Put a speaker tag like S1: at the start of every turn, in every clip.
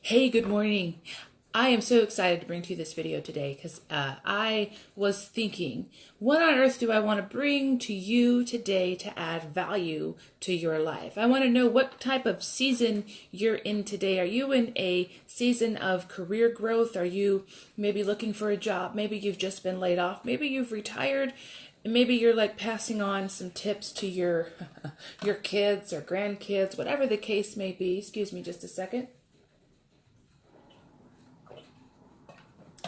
S1: Hey, good morning. I am so excited to bring to you this video today because I was thinking, what on earth do I want to bring to you today to add value to your life? I want to know what type of season you're in today. Are you in a season of career growth? Are you maybe looking for a job? Maybe you've just been laid off. Maybe you've retired. Maybe you're like passing on some tips to your your kids or grandkids, whatever the case may be. Excuse me just a second.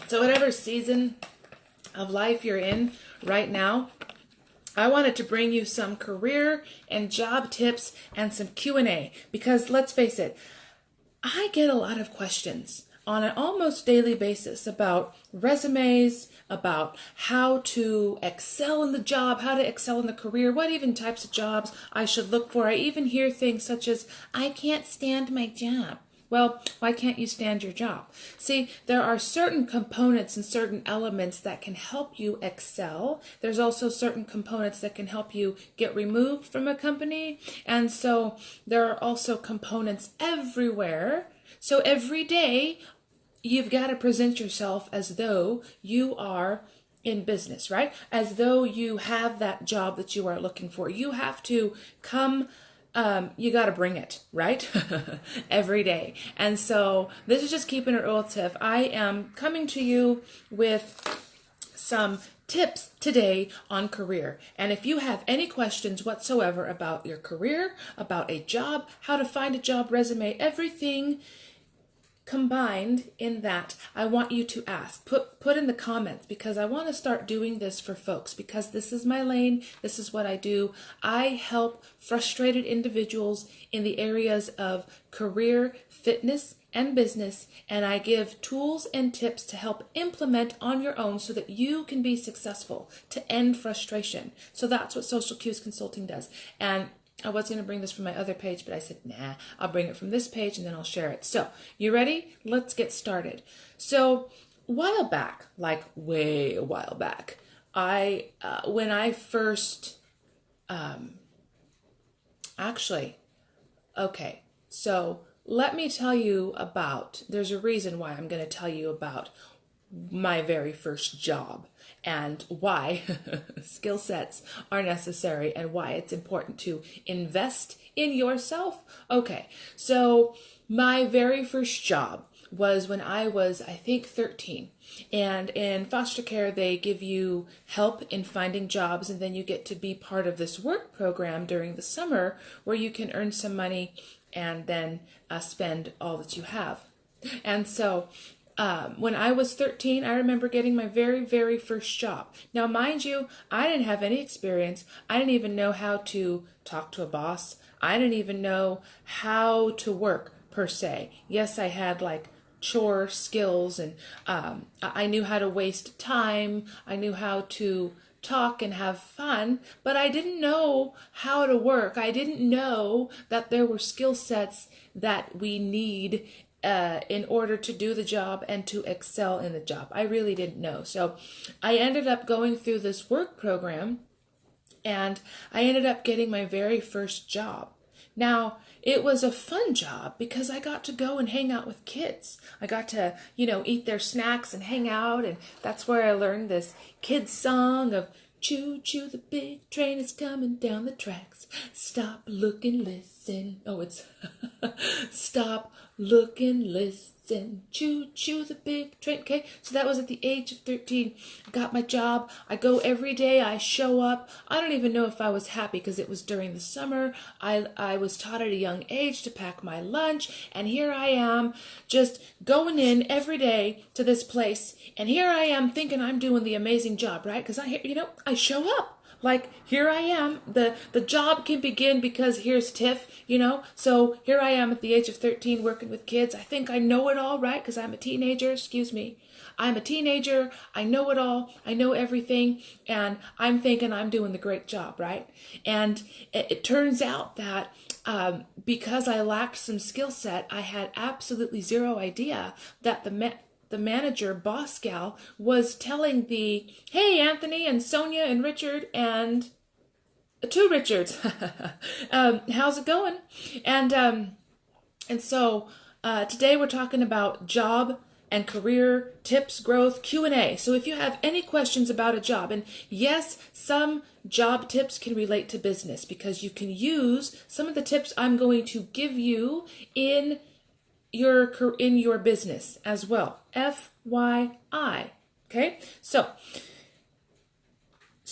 S1: So whatever season of life you're in right now, I wanted to bring you some career and job tips and some Q&A because let's face it, I get a lot of questions on an almost daily basis about resumes, about how to excel in the job, how to excel in the career, what even types of jobs I should look for. I even hear things such as, I can't stand my job. Well, why can't you stand your job? See, there are certain components and certain elements that can help you excel. There's also certain components that can help you get removed from a company. And so there are also components everywhere. So every day, you've got to present yourself as though you are in business, right? As though you have that job that you are looking for. You have to come you got to bring it, right? Every day. And so this is just keeping it relative. I am coming to you with some tips today on career. And if you have any questions whatsoever about your career, about a job, how to find a job resume, everything combined in that, I want you to ask, put in the comments, because I want to start doing this for folks, because this is my lane. This is what I do. I help frustrated individuals in the areas of career, fitness, and business, and I give tools and tips to help implement on your own so that you can be successful, to end frustration. So that's what Social Cues Consulting does. And I was going to bring this from my other page, but I said, nah, I'll bring it from this page and then I'll share it. So, you ready? Let's get started. So, a while back, like way a while back, when I first, okay, so let me tell you about, there's a reason why I'm going to tell you about my very first job and why skill sets are necessary and why it's important to invest in yourself. Okay, so my very first job was when I was, I think, 13. And in foster care, they give you help in finding jobs, and then you get to be part of this work program during the summer where you can earn some money and then spend all that you have. And so when I was 13, I remember getting my very, very first job. Now, mind you, I didn't have any experience. I didn't even know how to talk to a boss. I didn't even know how to work, per se. Yes, I had like chore skills, and I knew how to waste time. I knew how to talk and have fun, but I didn't know how to work. I didn't know that there were skill sets that we need in order to do the job and to excel in the job. I really didn't know. So I ended up going through this work program and I ended up getting my very first job. Now, it was a fun job because I got to go and hang out with kids. I got to, eat their snacks and hang out, and that's where I learned this kids song of choo choo, the big train is coming down the tracks. Stop, look, and listen. Oh, it's stop, look, and listen. Choo choo, the big train. Okay, so that was at the age of 13. I got my job. I go every day. I show up. I don't even know if I was happy because it was during the summer. I was taught at a young age to pack my lunch, and here I am just going in every day to this place, and here I am thinking I'm doing the amazing job, right? Because I show up. Like, here I am. The job can begin because here's Tiff, So here I am at the age of 13 working with kids. I think I know it all, right? Because I'm a teenager. Excuse me. I'm a teenager. I know it all. I know everything. And I'm thinking I'm doing the great job, right? And it turns out that because I lacked some skill set, I had absolutely zero idea that the manager, boss gal, was telling hey, Anthony and Sonia and Richard and two Richards, how's it going? And so Today we're talking about job and career tips, growth, Q&A. So if you have any questions about a job, and yes, some job tips can relate to business because you can use some of the tips I'm going to give you in your business as well. FYI. Okay? So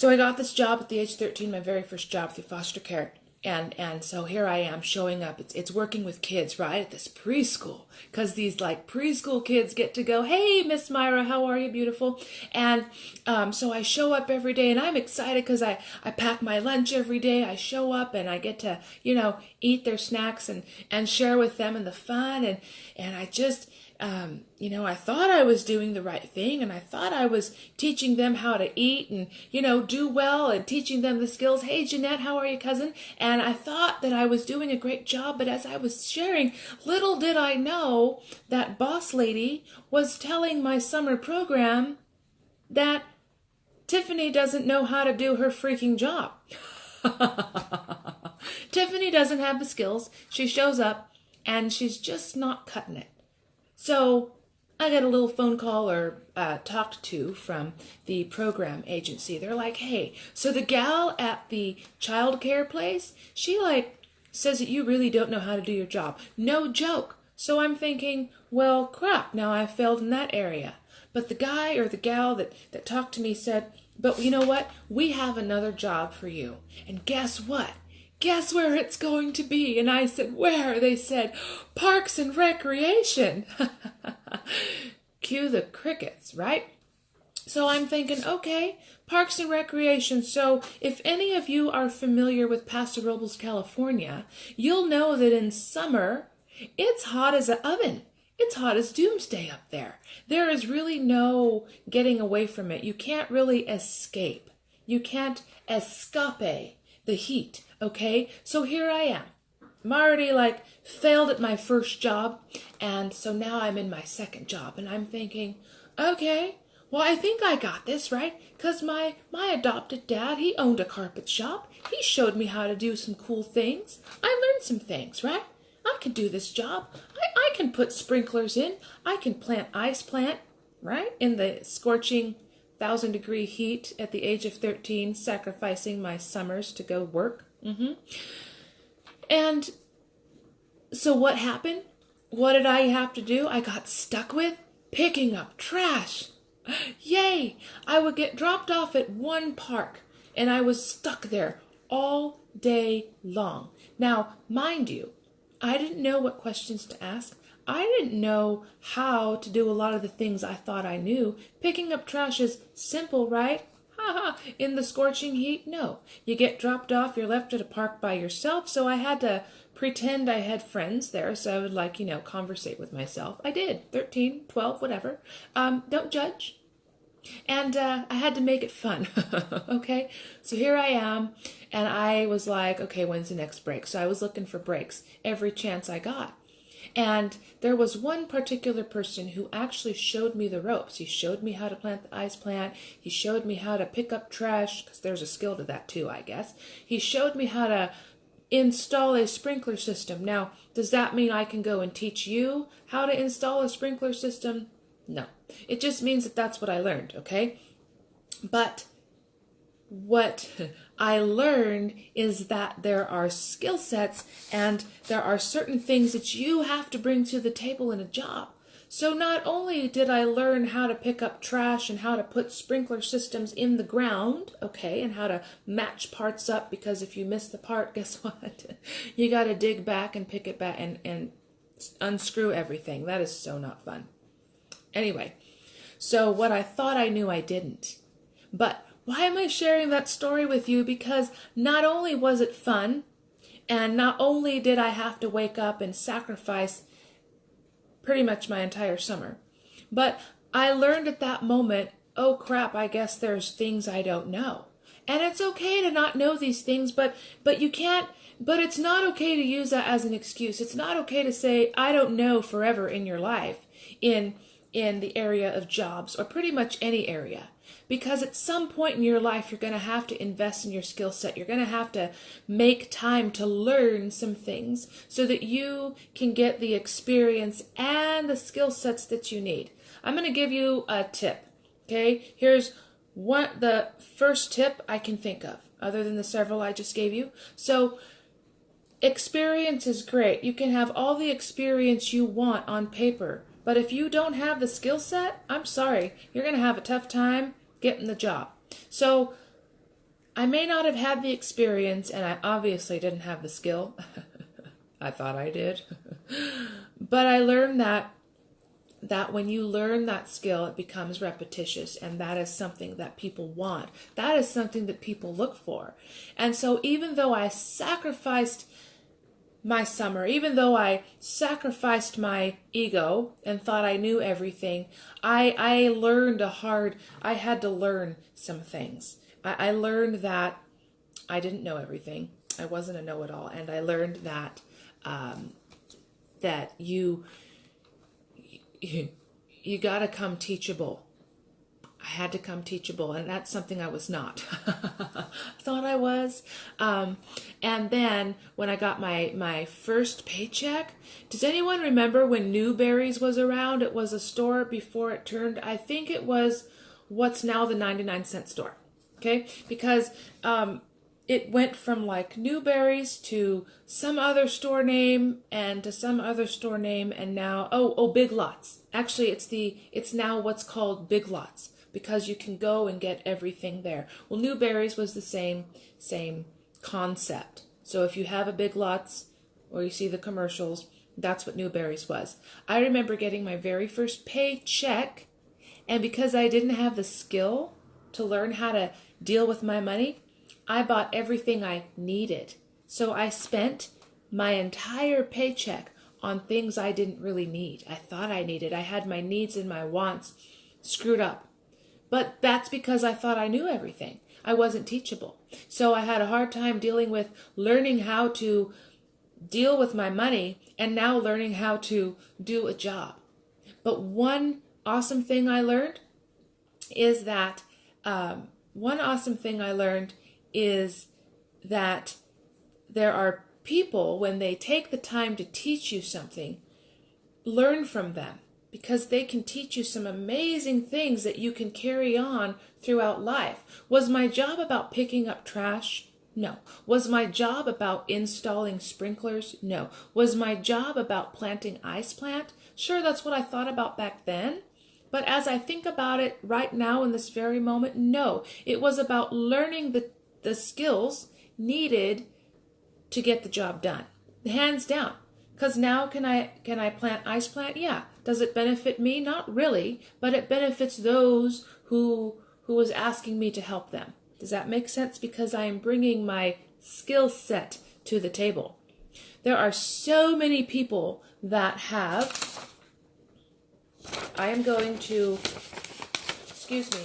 S1: I got this job at the age of 13, my very first job through foster care. And so here I am showing up. It's working with kids, right, at this preschool, because these like preschool kids get to go, hey, Miss Myra, how are you, beautiful? And so I show up every day, and I'm excited because I pack my lunch every day. I show up and I get to, eat their snacks and share with them and the fun. And I just, I thought I was doing the right thing, and I thought I was teaching them how to eat and, do well and teaching them the skills. Hey, Jeanette, how are you, cousin? And I thought that I was doing a great job, but as I was sharing, little did I know that boss lady was telling my summer program that Tiffany doesn't know how to do her freaking job. Tiffany doesn't have the skills. She shows up and she's just not cutting it. So I got a little phone call or talked to from the program agency. They're like, hey, so the gal at the child care place, she says that you really don't know how to do your job. No joke. So I'm thinking, well, crap, now I failed in that area. But the guy or the gal that talked to me said, but you know what? We have another job for you. And guess what? Guess where it's going to be? And I said, where? They said, Parks and Recreation. Cue the crickets, right? So I'm thinking, okay, Parks and Recreation. So if any of you are familiar with Paso Robles, California, you'll know that in summer, it's hot as an oven. It's hot as doomsday up there. There is really no getting away from it. You can't really escape. You can't escape the heat. Okay, so here I am. I'm already failed at my first job, and so now I'm in my second job, and I'm thinking, okay, well, I think I got this, right? Because my adopted dad, he owned a carpet shop. He showed me how to do some cool things. I learned some things, right? I can do this job. I can put sprinklers in. I can plant ice plant, right? In the scorching 1,000-degree heat at the age of 13, sacrificing my summers to go work. And so what happened? What did I have to do? I got stuck with picking up trash. Yay! I would get dropped off at one park, and I was stuck there all day long. Now, mind you, I didn't know what questions to ask. I didn't know how to do a lot of the things I thought I knew. Picking up trash is simple, right? In the scorching heat? No. You get dropped off, you're left at a park by yourself, so I had to pretend I had friends there, so I would conversate with myself. I did. 13, 12, whatever. Don't judge. And I had to make it fun. Okay? So here I am, and I was like, okay, when's the next break? So I was looking for breaks every chance I got. And there was one particular person who actually showed me the ropes. He showed me how to plant the ice plant. He showed me how to pick up trash, because there's a skill to that too, I guess. He showed me how to install a sprinkler system. Now, does that mean I can go and teach you how to install a sprinkler system? No. It just means that that's what I learned, okay? But what I learned is that there are skill sets and there are certain things that you have to bring to the table in a job. So not only did I learn how to pick up trash and how to put sprinkler systems in the ground, okay, and how to match parts up, because if you miss the part, guess what? You got to dig back and pick it back and unscrew everything. That is so not fun. Anyway, so what I thought I knew, I didn't. But why am I sharing that story with you? Because not only was it fun, and not only did I have to wake up and sacrifice pretty much my entire summer, but I learned at that moment, oh crap, I guess there's things I don't know. And it's okay to not know these things, but you can't, but it's not okay to use that as an excuse. It's not okay to say, I don't know forever in your life, in the area of jobs, or pretty much any area. Because at some point in your life, you're going to have to invest in your skill set. You're going to have to make time to learn some things so that you can get the experience and the skill sets that you need. I'm going to give you a tip. Okay, here's the first tip I can think of, other than the several I just gave you. So experience is great. You can have all the experience you want on paper, but if you don't have the skill set, I'm sorry, you're going to have a tough time getting the job. So I may not have had the experience, and I obviously didn't have the skill. I thought I did. But I learned that when you learn that skill, it becomes repetitious, and that is something that people want. That is something that people look for. And so even though I sacrificed my summer, even though I sacrificed my ego and thought I knew everything, I learned I had to learn some things. I learned that I didn't know everything. I wasn't a know-it-all. And I learned that that you got to come teachable. I had to come teachable, and that's something I was not. I thought I was. And then when I got my first paycheck, does anyone remember when Newberry's was around? It was a store before it turned, I think it was what's now the 99-cent store. Okay? Because it went from like Newberry's to some other store name and to some other store name, and now Big Lots. Actually, it's now what's called Big Lots, because you can go and get everything there. Well, Newberry's was the same concept. So if you have a Big Lots or you see the commercials, that's what Newberry's was. I remember getting my very first paycheck, and because I didn't have the skill to learn how to deal with my money, I bought everything I needed. So I spent my entire paycheck on things I didn't really need. I thought I needed. I had my needs and my wants screwed up. But that's because I thought I knew everything. I wasn't teachable. So I had a hard time dealing with learning how to deal with my money and now learning how to do a job. But one awesome thing I learned is that there are people, when they take the time to teach you something, learn from them, because they can teach you some amazing things that you can carry on throughout life. Was my job about picking up trash? No. Was my job about installing sprinklers? No. Was my job about planting ice plant? Sure, that's what I thought about back then. But as I think about it right now in this very moment, no. It was about learning the skills needed to get the job done. Hands down. Because now can I plant ice plant? Yeah. Does it benefit me? Not really, but it benefits those who was asking me to help them. Does that make sense? Because I am bringing my skill set to the table. There are so many people that have, I am going to, excuse me,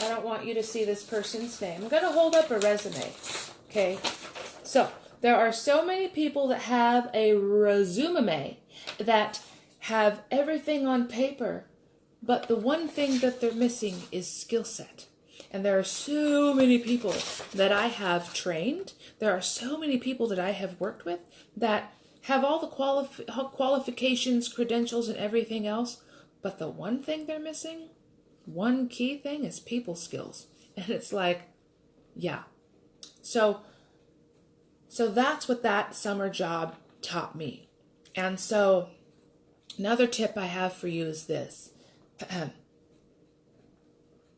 S1: I don't want you to see this person's name. I'm going to hold up a resume. Okay. So there are so many people that have a resume that have everything on paper, but the one thing that they're missing is skill set. And there are so many people that I have trained. There are so many people that I have worked with that have all the qualifications, credentials, and everything else, but the one thing they're missing, one key thing, is people skills. And it's like, yeah. So that's what that summer job taught me. And so another tip I have for you is this.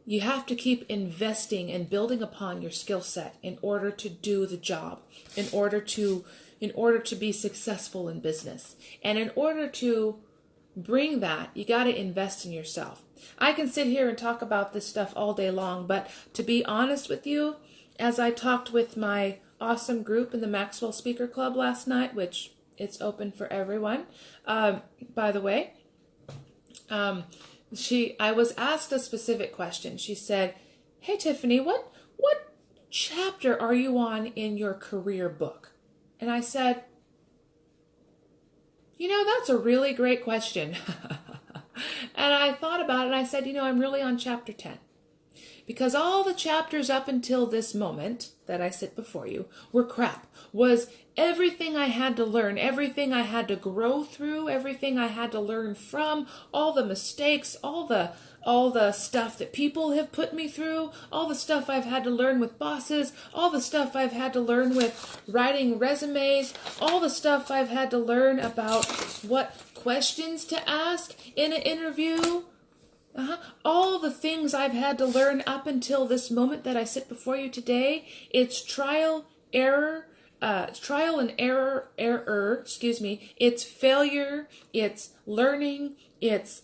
S1: You have to keep investing and building upon your skill set in order to do the job, in order to be successful in business. And in order to bring that, you got to invest in yourself. I can sit here and talk about this stuff all day long, but to be honest with you, as I talked with my awesome group in the Maxwell Speaker Club last night, which it's open for everyone, by the way, I was asked a specific question. She said, "Hey Tiffany, what chapter are you on in your career book?" And I said, that's a really great question. And I thought about it, and I said, I'm really on chapter 10. because all the chapters up until this moment that I sit before you were crap. Was everything I had to learn, everything I had to grow through, everything I had to learn from, all the mistakes, all the stuff that people have put me through, all the stuff I've had to learn with bosses, all the stuff I've had to learn with writing resumes, all the stuff I've had to learn about what questions to ask in an interview. All the things I've had to learn up until this moment that I sit before you today. It's trial and error, excuse me. It's failure, it's learning, it's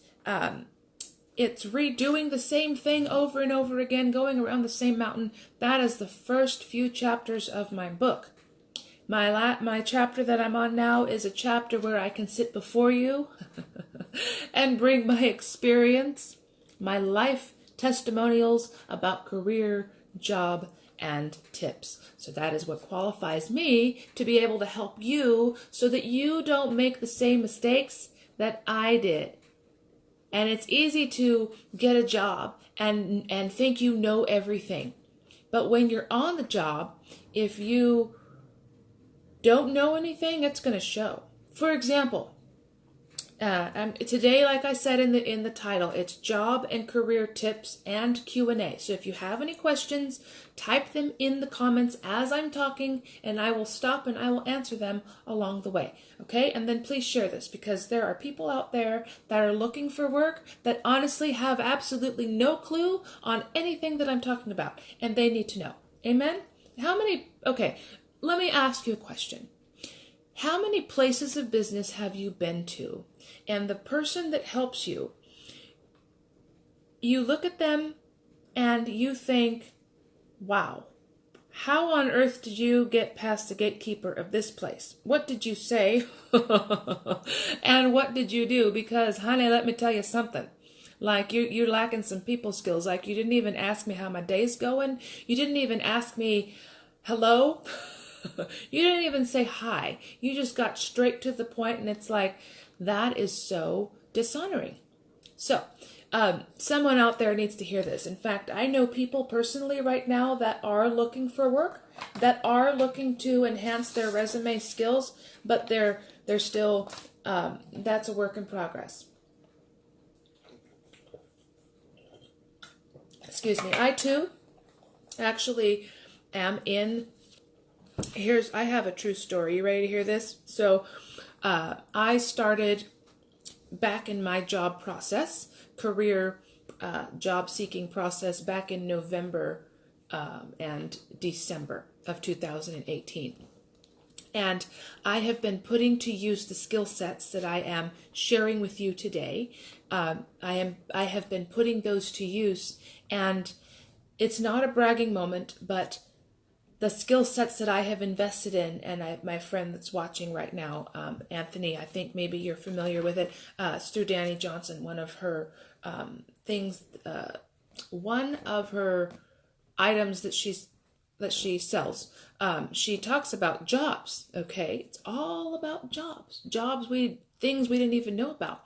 S1: redoing the same thing over and over again, going around the same mountain. That is the first few chapters of my book. My chapter that I'm on now is a chapter where I can sit before you and bring my experience, my life testimonials about career, job, and tips. So that is what qualifies me to be able to help you so that you don't make the same mistakes that I did. And it's easy to get a job and think you know everything. But when you're on the job, if you don't know anything, it's going to show. For example, today, like I said in the title, it's job and career tips and Q&A. So if you have any questions, type them in the comments as I'm talking, and I will stop and I will answer them along the way. Okay? And then please share this, because there are people out there that are looking for work that honestly have absolutely no clue on anything that I'm talking about, and they need to know. Amen? Okay, let me ask you a question. How many places of business have you been to? And the person that helps you, you look at them and you think, wow, how on earth did you get past the gatekeeper of this place? What did you say? And what did you do? Because, honey, let me tell you something. Like, you're lacking some people skills. Like, you didn't even ask me how my day's going. You didn't even ask me, hello? You didn't even say hi. You just got straight to the point, and it's like, that is so dishonoring. So, someone out there needs to hear this. In fact, I know people personally right now that are looking for work, that are looking to enhance their resume skills, but they're still, that's a work in progress. Excuse me. I too actually am in... I have a true story. You ready to hear this? So, I started back in my job process, career job seeking process back in November and December of 2018. And I have been putting to use the skill sets that I am sharing with you today. I have been putting those to use, and it's not a bragging moment, but the skill sets that I have invested in, and my friend that's watching right now, Anthony, I think maybe you're familiar with it, it's through Danny Johnson. One of her one of her items that she sells, she talks about jobs. Okay, it's all about jobs. Things we didn't even know about.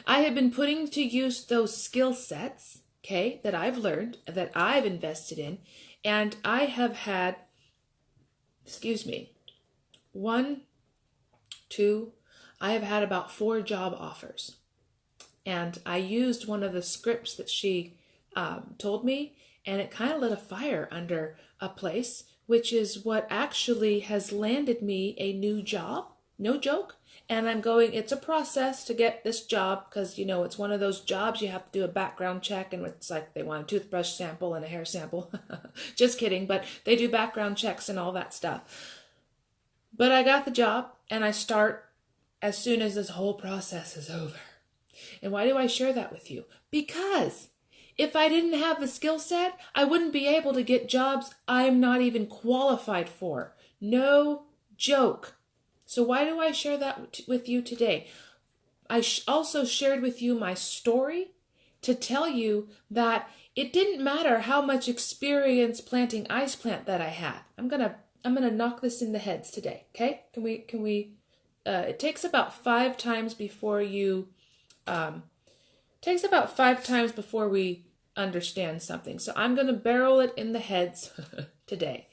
S1: I have been putting to use those skill sets, okay, that I've learned, that I've invested in, and I have had, I have had about 4 job offers. And I used one of the scripts that she told me, and it kind of lit a fire under a place, which is what actually has landed me a new job. No joke. And I'm going, it's a process to get this job, because, you know, it's one of those jobs you have to do a background check, and it's like they want a toothbrush sample and a hair sample. Just kidding, but they do background checks and all that stuff. But I got the job, and I start as soon as this whole process is over. And why do I share that with you? Because if I didn't have the skill set, I wouldn't be able to get jobs I'm not even qualified for. No joke. So why do I share that with you today? I also shared with you my story to tell you that it didn't matter how much experience planting ice plant that I had. I'm gonna knock this in the heads today. Okay? Can we? It takes about 5 times before we understand something. So I'm going to barrel it in the heads today.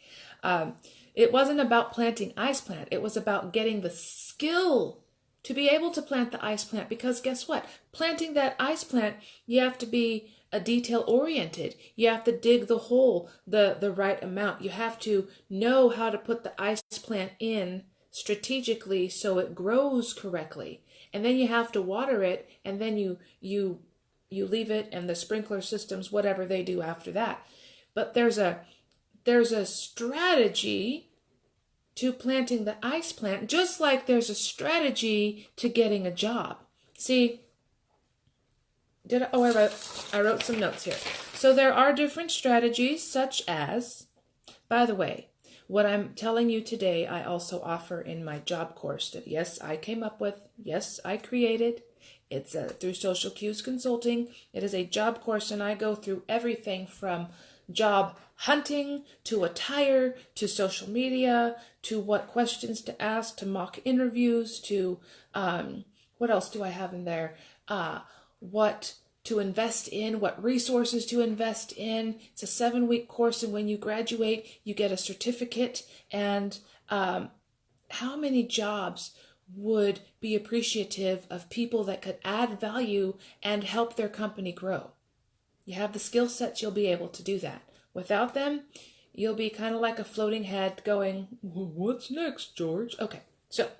S1: It wasn't about planting ice plant. It was about getting the skill to be able to plant the ice plant, because guess what? Planting that ice plant, you have to be a detail oriented. You have to dig the hole the right amount. You have to know how to put the ice plant in strategically so it grows correctly. And then you have to water it, and then you leave it, and the sprinkler systems, whatever they do after that. But there's a strategy to planting the ice plant, just like there's a strategy to getting a job. See, I wrote some notes here. So there are different strategies, such as, by the way, what I'm telling you today, I also offer in my job course that, yes, I came up with, yes, I created. It's through Social Cues Consulting. It is a job course, and I go through everything from job hunting to attire to social media to what questions to ask to mock interviews to what else do I have in there? What to invest in, what resources to invest in. It's a 7-week course, and when you graduate, you get a certificate. And how many jobs would be appreciative of people that could add value and help their company grow? You have the skill sets, you'll be able to do that. Without them, you'll be kind of like a floating head going, what's next, George? Okay, so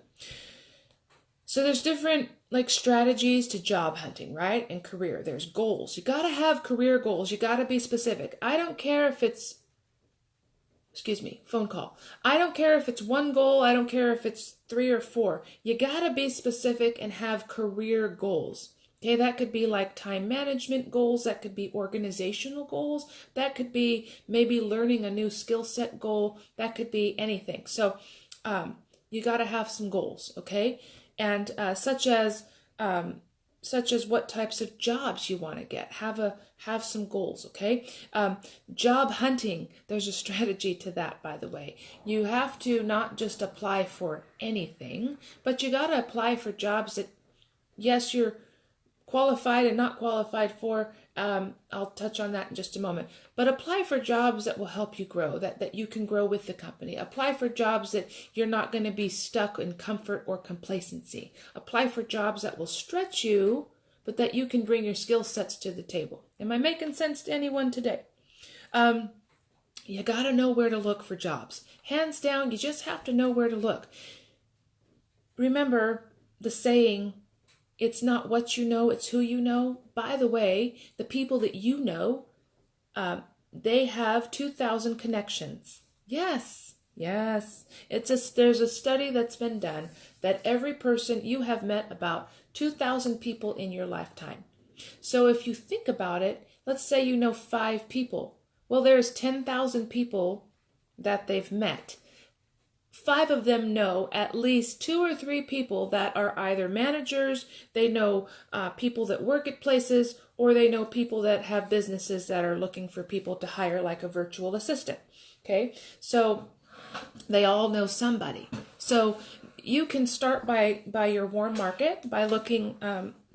S1: there's different strategies to job hunting, right? And career. There's goals. You got to have career goals. You got to be specific. I don't care if it's, phone call. I don't care if it's one goal. I don't care if it's 3 or 4. You got to be specific and have career goals. Okay, that could be like time management goals. That could be organizational goals. That could be maybe learning a new skill set goal. That could be anything. So you got to have some goals, okay? And such as what types of jobs you want to get. Have some goals, okay? Job hunting, there's a strategy to that, by the way. You have to not just apply for anything, but you got to apply for jobs that, yes, you're qualified and not qualified for. I'll touch on that in just a moment. But apply for jobs that will help you grow, that you can grow with the company. Apply for jobs that you're not going to be stuck in comfort or complacency. Apply for jobs that will stretch you, but that you can bring your skill sets to the table. Am I making sense to anyone today? You got to know where to look for jobs. Hands down, you just have to know where to look. Remember the saying, it's not what you know, it's who you know. By the way, the people that you know, they have 2,000 connections. Yes. There's a study that's been done that every person, you have met about 2,000 people in your lifetime. So if you think about it, let's say you know 5 people. Well, there's 10,000 people that they've met. 5 of them know at least 2 or 3 people that are either managers, they know people that work at places, or they know people that have businesses that are looking for people to hire, like a virtual assistant. Okay, so they all know somebody. So you can start by your warm market, by looking,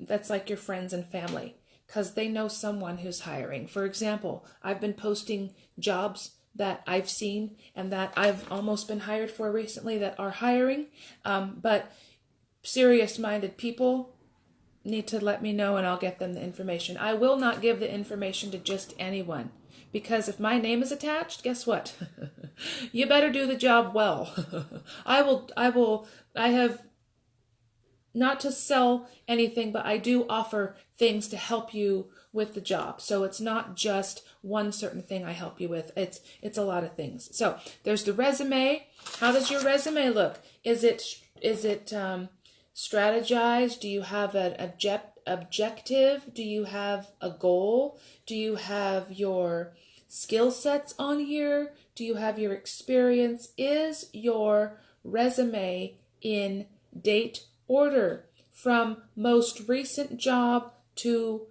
S1: that's like your friends and family, because they know someone who's hiring. For example, I've been posting jobs that I've seen and that I've almost been hired for recently that are hiring. But serious-minded people need to let me know, and I'll get them the information. I will not give the information to just anyone, because if my name is attached, guess what? You better do the job well. I have, not to sell anything, but I do offer things to help you with the job. So it's not just one certain thing I help you with. It's a lot of things. So there's the resume. How does your resume look? Is it strategized? Do you have an objective? Do you have a goal? Do you have your skill sets on here? Do you have your experience? Is your resume in date order from most recent job to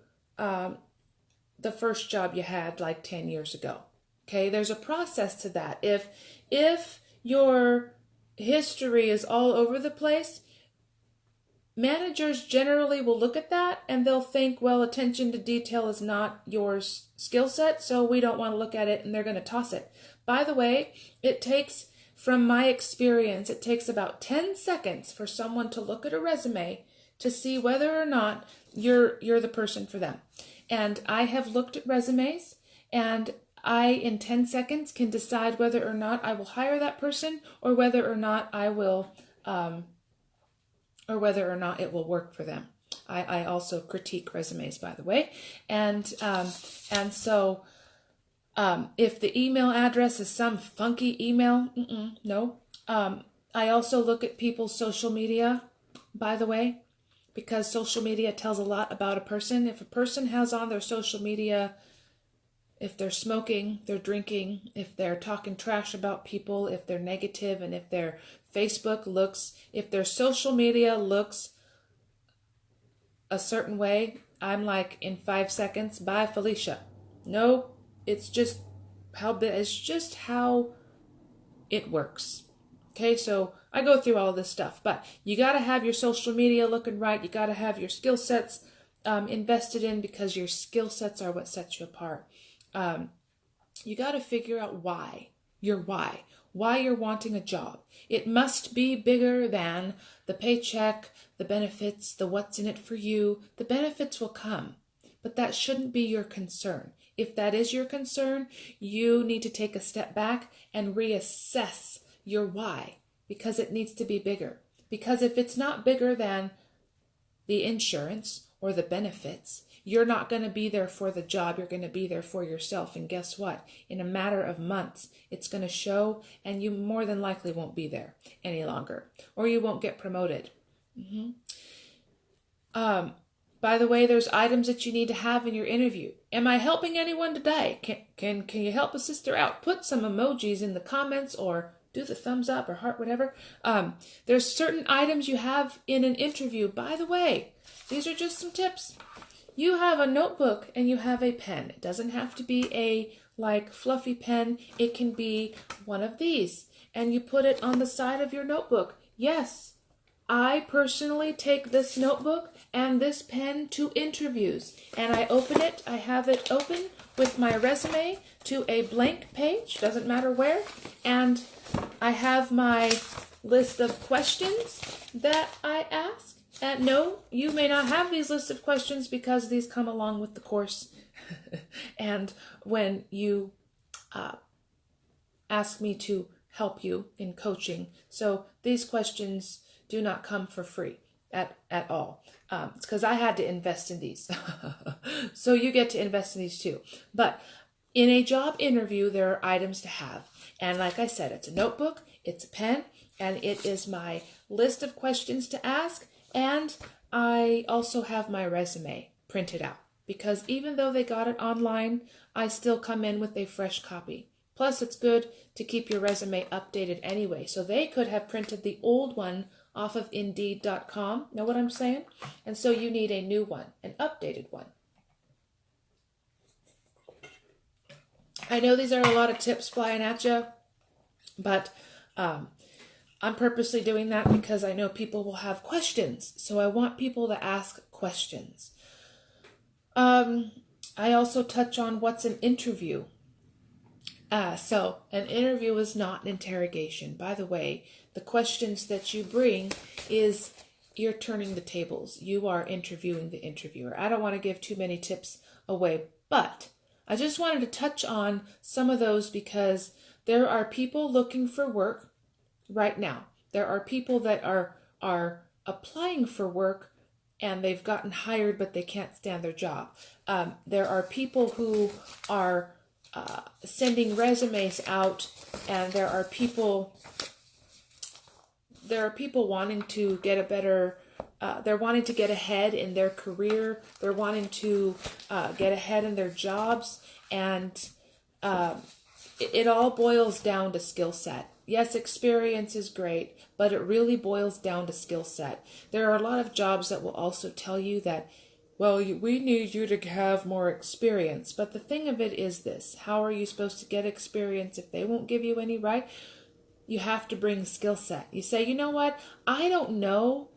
S1: the first job you had like 10 years ago? Okay, there's a process to that. If your history is all over the place, managers generally will look at that and they'll think, well, attention to detail is not your skill set, so we don't want to look at it, and they're going to toss it. By the way, from my experience, it takes about 10 seconds for someone to look at a resume to see whether or not you're the person for them. And I have looked at resumes, and I, in 10 seconds, can decide whether or not I will hire that person, or whether or not it will work for them. I also critique resumes, by the way. And so if the email address is some funky email, no. I also look at people's social media, by the way, because social media tells a lot about a person. If a person has on their social media, if they're smoking, they're drinking, if they're talking trash about people, if they're negative, and if their if their social media looks a certain way, I'm like, in 5 seconds, bye, Felicia. No, it's just how it works. Okay, so I go through all this stuff, but you got to have your social media looking right. You got to have your skill sets invested in, because your skill sets are what sets you apart. You got to figure out why you're wanting a job. It must be bigger than the paycheck, the benefits, the what's in it for you. The benefits will come, but that shouldn't be your concern. If that is your concern, you need to take a step back and reassess your why, because it needs to be bigger. Because if it's not bigger than the insurance or the benefits, you're not going to be there for the job. You're going to be there for yourself. And guess what? In a matter of months, it's going to show, and you more than likely won't be there any longer, or you won't get promoted. By the way, there's items that you need to have in your interview. Am I helping anyone today? Can you help a sister out? Put some emojis in the comments, or do the thumbs up or heart, whatever. There's certain items you have in an interview. By the way, these are just some tips. You have a notebook and you have a pen. It doesn't have to be a fluffy pen. It can be one of these, and you put it on the side of your notebook. Yes, I personally take this notebook and this pen to interviews, and I have it open with my resume to a blank page, doesn't matter where, and I have my list of questions that I ask. And no, you may not have these lists of questions, because these come along with the course. And when you ask me to help you in coaching, so these questions do not come for free at all. It's because I had to invest in these. So you get to invest in these too. But in a job interview, there are items to have. And like I said, it's a notebook, it's a pen, and it is my list of questions to ask. And I also have my resume printed out, because even though they got it online, I still come in with a fresh copy. Plus, it's good to keep your resume updated anyway. So they could have printed the old one off of Indeed.com. Know what I'm saying? And so you need a new one, an updated one. I know these are a lot of tips flying at you, but I'm purposely doing that because I know people will have questions. So I want people to ask questions. I also touch on what's an interview. So an interview is not an interrogation. By the way, the questions that you bring is you're turning the tables. You are interviewing the interviewer. I don't want to give too many tips away, but I just wanted to touch on some of those, because there are people looking for work right now. There are people that are applying for work and they've gotten hired, but they can't stand their job. There are people who are sending resumes out, and there are people wanting to get a better, they're wanting to get ahead in their career. They're wanting to get ahead in their jobs, and it all boils down to skill set. Yes, experience is great, but it really boils down to skill set. There are a lot of jobs that will also tell you that, well, we need you to have more experience. But the thing of it is this: how are you supposed to get experience if they won't give you any, right? You have to bring skill set. You say, you know what? I don't know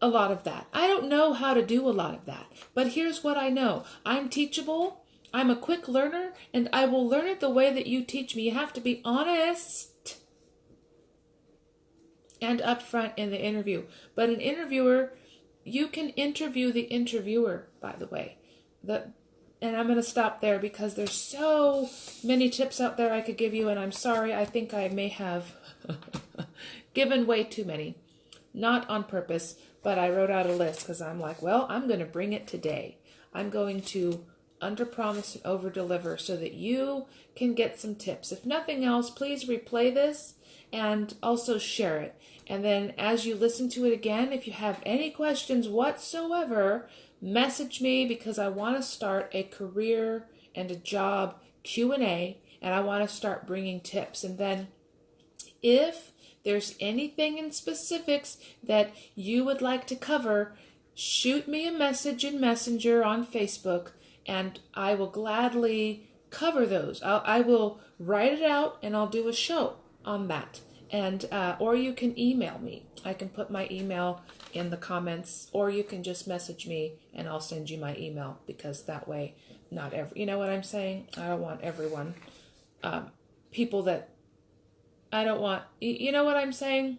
S1: a lot of that. I don't know how to do a lot of that. But here's what I know. I'm teachable. I'm a quick learner, and I will learn it the way that you teach me. You have to be honest and upfront in the interview. But an interviewer, you can interview the interviewer, by the way. And I'm going to stop there because there's so many tips out there I could give you, and I'm sorry, I think I may have given way too many. Not on purpose, but I wrote out a list because I'm like, well, I'm going to bring it today. I'm going to underpromise and overdeliver so that you can get some tips. If nothing else, please replay this and also share it. And then as you listen to it again, if you have any questions whatsoever, message me because I want to start a career and a job Q&A, and I want to start bringing tips. And then if there's anything in specifics that you would like to cover, shoot me a message in Messenger on Facebook, and I will gladly cover those. I will write it out, and I'll do a show on that. And or you can email me. I can put my email in the comments, or you can just message me, and I'll send you my email, because that way, not every, you know what I'm saying? I don't want everyone, people that I don't want, you know what I'm saying?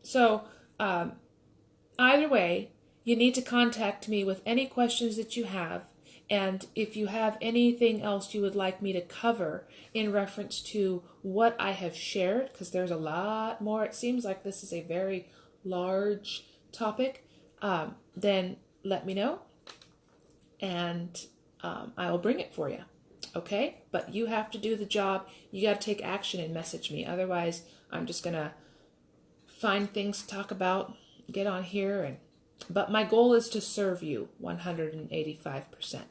S1: So, either way, you need to contact me with any questions that you have. And if you have anything else you would like me to cover in reference to what I have shared, because there's a lot more, it seems like this is a very large topic, then let me know. And I will bring it for you. Okay? But you have to do the job. You got to take action and message me. Otherwise, I'm just going to find things to talk about, get on here. But my goal is to serve you 185%.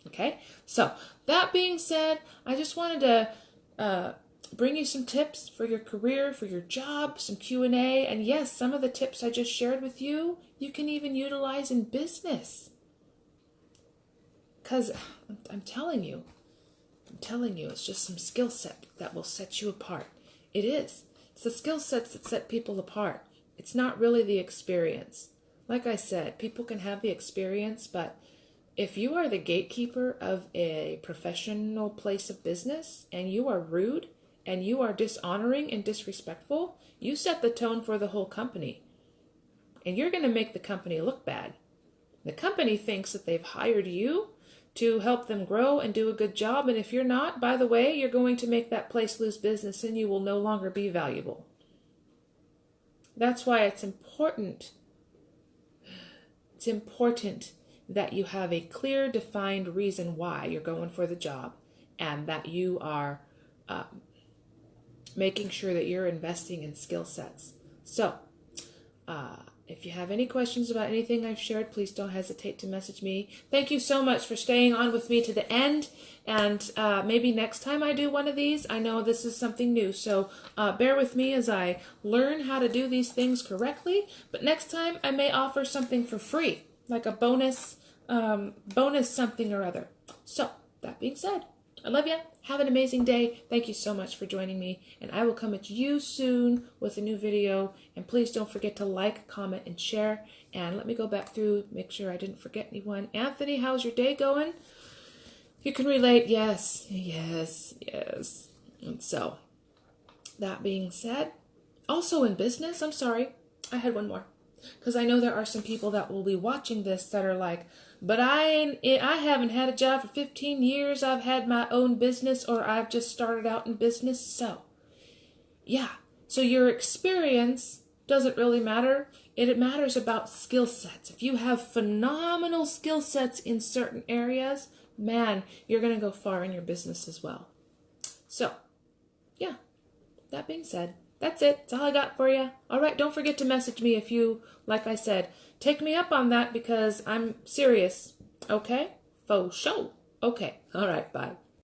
S1: Okay? So, that being said, I just wanted to bring you some tips for your career, for your job, some Q&A. And yes, some of the tips I just shared with you, you can even utilize in business. Because I'm telling you, it's just some skill set that will set you apart. It is. It's the skill sets that set people apart. It's not really the experience. Like I said, people can have the experience, but if you are the gatekeeper of a professional place of business and you are rude and you are dishonoring and disrespectful, you set the tone for the whole company. And you're going to make the company look bad. The company thinks that they've hired you to help them grow and do a good job. And if you're not, by the way, you're going to make that place lose business and you will no longer be valuable. That's why it's important. It's important that you have a clear, defined reason why you're going for the job, and that you are making sure that you're investing in skill sets. So, if you have any questions about anything I've shared, please don't hesitate to message me. Thank you so much for staying on with me to the end. And maybe next time I do one of these, I know this is something new. So bear with me as I learn how to do these things correctly. But next time I may offer something for free, like a bonus something or other. So that being said, I love you. Have an amazing day. Thank you so much for joining me. And I will come at you soon with a new video. And please don't forget to like, comment, and share. And let me go back through, make sure I didn't forget anyone. Anthony, how's your day going? You can relate. Yes, yes, yes. And so, that being said, also in business, I'm sorry, I had one more. Because I know there are some people that will be watching this that are like, but I haven't had a job for 15 years. I've had my own business, or I've just started out in business. So, yeah. So your experience doesn't really matter. It matters about skill sets. If you have phenomenal skill sets in certain areas, man, you're going to go far in your business as well. So, yeah. That being said, that's it. That's all I got for you. All right, don't forget to message me if you, like I said, take me up on that because I'm serious. Okay? Faux show. Okay. All right, bye.